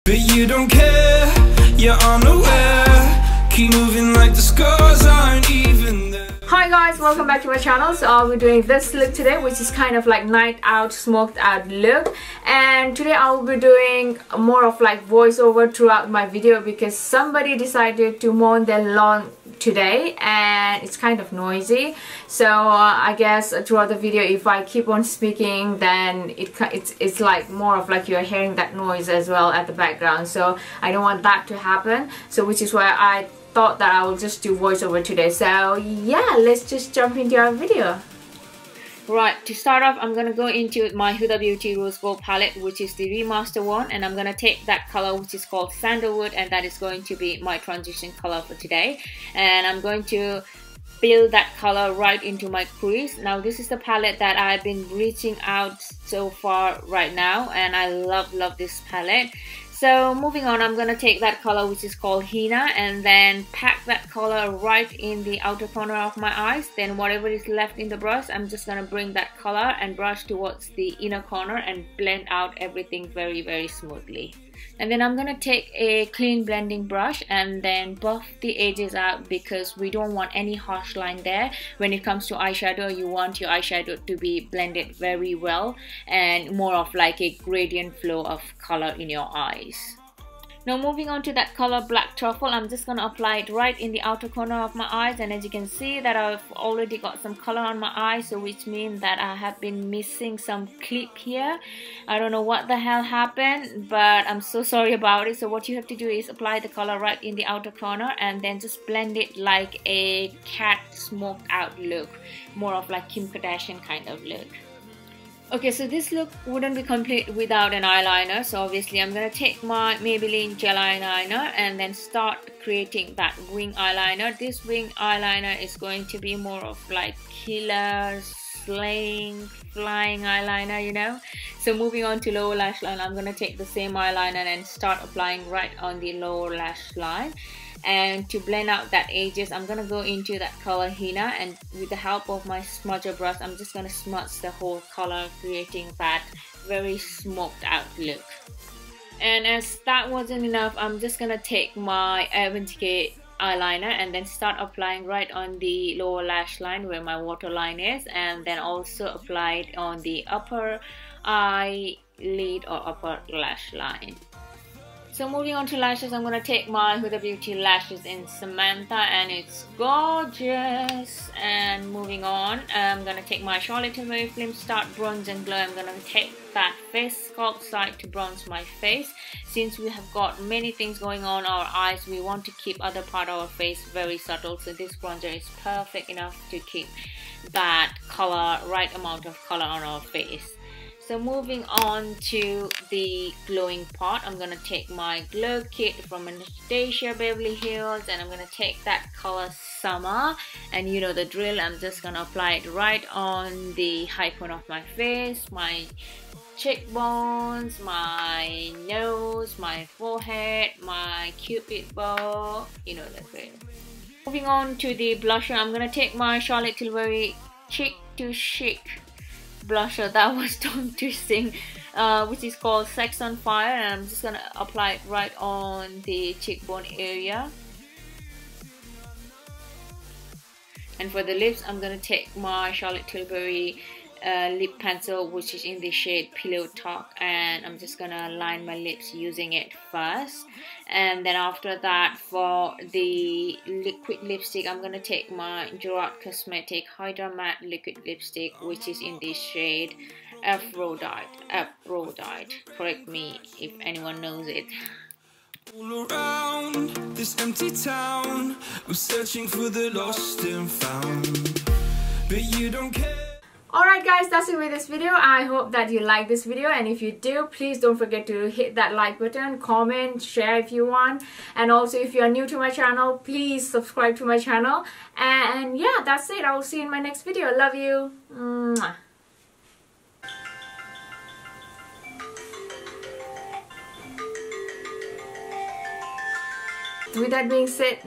but you don't care, you're unaware. Keep moving like the scars aren't even there. Hi guys, welcome back to my channel. So I'll be doing this look today, which is kind of like night out, smoked out look. And today I'll be doing more of like voiceover throughout my video because somebody decided to mow their lawn today and it's kind of noisy. So I guess throughout the video, if I keep on speaking, then it's like more of like you're hearing that noise as well at the background. So I don't want that to happen. So which is why I thought that I will just do voiceover today. So yeah, let's just jump into our video. Right, to start off, I'm gonna go into my Huda Beauty Rose Gold palette, which is the remaster one, and I'm gonna take that color which is called Sandalwood, and that is going to be my transition color for today. And I'm going to build that color right into my crease. Now this is the palette that I've been reaching out so far right now, and I love this palette. So moving on, I'm gonna take that color which is called Henna and then pack that color right in the outer corner of my eyes. Then whatever is left in the brush, I'm just gonna bring that color and brush towards the inner corner and blend out everything very smoothly. And then I'm gonna take a clean blending brush and then buff the edges out because we don't want any harsh line there. When it comes to eyeshadow, you want your eyeshadow to be blended very well and more of like a gradient flow of color in your eyes. Now moving on to that color Black Truffle, I'm just gonna apply it right in the outer corner of my eyes, and as you can see that I've already got some color on my eyes, so which means that I have been missing some clip here. I don't know what the hell happened, but I'm so sorry about it. So what you have to do is apply the color right in the outer corner and then just blend it like a cat smoked out look, more of like Kim Kardashian kind of look. Okay, so this look wouldn't be complete without an eyeliner, so obviously I'm gonna take my Maybelline gel eyeliner and then start creating that wing eyeliner. This wing eyeliner is going to be more of like killer, slaying, flying eyeliner, you know. So moving on to lower lash line, I'm gonna take the same eyeliner and start applying right on the lower lash line. And to blend out that edges, I'm gonna go into that color Henna, and with the help of my smudger brush, I'm just gonna smudge the whole color, creating that very smoked out look. And as that wasn't enough, I'm just gonna take my Urban Decay eyeliner and then start applying right on the lower lash line where my waterline is, and then also apply it on the upper eyelid or upper lash line. So moving on to lashes, I'm going to take my Huda Beauty lashes in Samantha, and it's gorgeous. And moving on, I'm going to take my Charlotte Tilbury Film Start Bronze and Glow. I'm going to take that face sculpt side to bronze my face. Since we have got many things going on our eyes, we want to keep other part of our face very subtle. So this bronzer is perfect enough to keep that color, right amount of color on our face. So moving on to the glowing part, I'm going to take my glow kit from Anastasia Beverly Hills, and I'm going to take that color Summer, and you know the drill. I'm just going to apply it right on the high point of my face, my cheekbones, my nose, my forehead, my cupid bow, you know the drill. Moving on to the blusher, I'm going to take my Charlotte Tilbury Cheek to Chic blusher that was tongue twisting, which is called Sex on Fire, and I'm just gonna apply it right on the cheekbone area. And for the lips, I'm gonna take my Charlotte Tilbury lip pencil, which is in the shade Pillow Talk, and I'm just gonna line my lips using it first. And then after that, for the liquid lipstick, I'm gonna take my Gerard Cosmetic Hydra Matte liquid lipstick, which is in the shade Aphrodite. Correct me if anyone knows it. All around this empty town, I'm searching for the lost and found, but you don't care. Alright guys, that's it with this video. I hope that you like this video, and if you do, please don't forget to hit that like button, comment, share if you want, and also if you are new to my channel, please subscribe to my channel. And yeah, that's it. I will see you in my next video. Love you. Mwah. With that being said,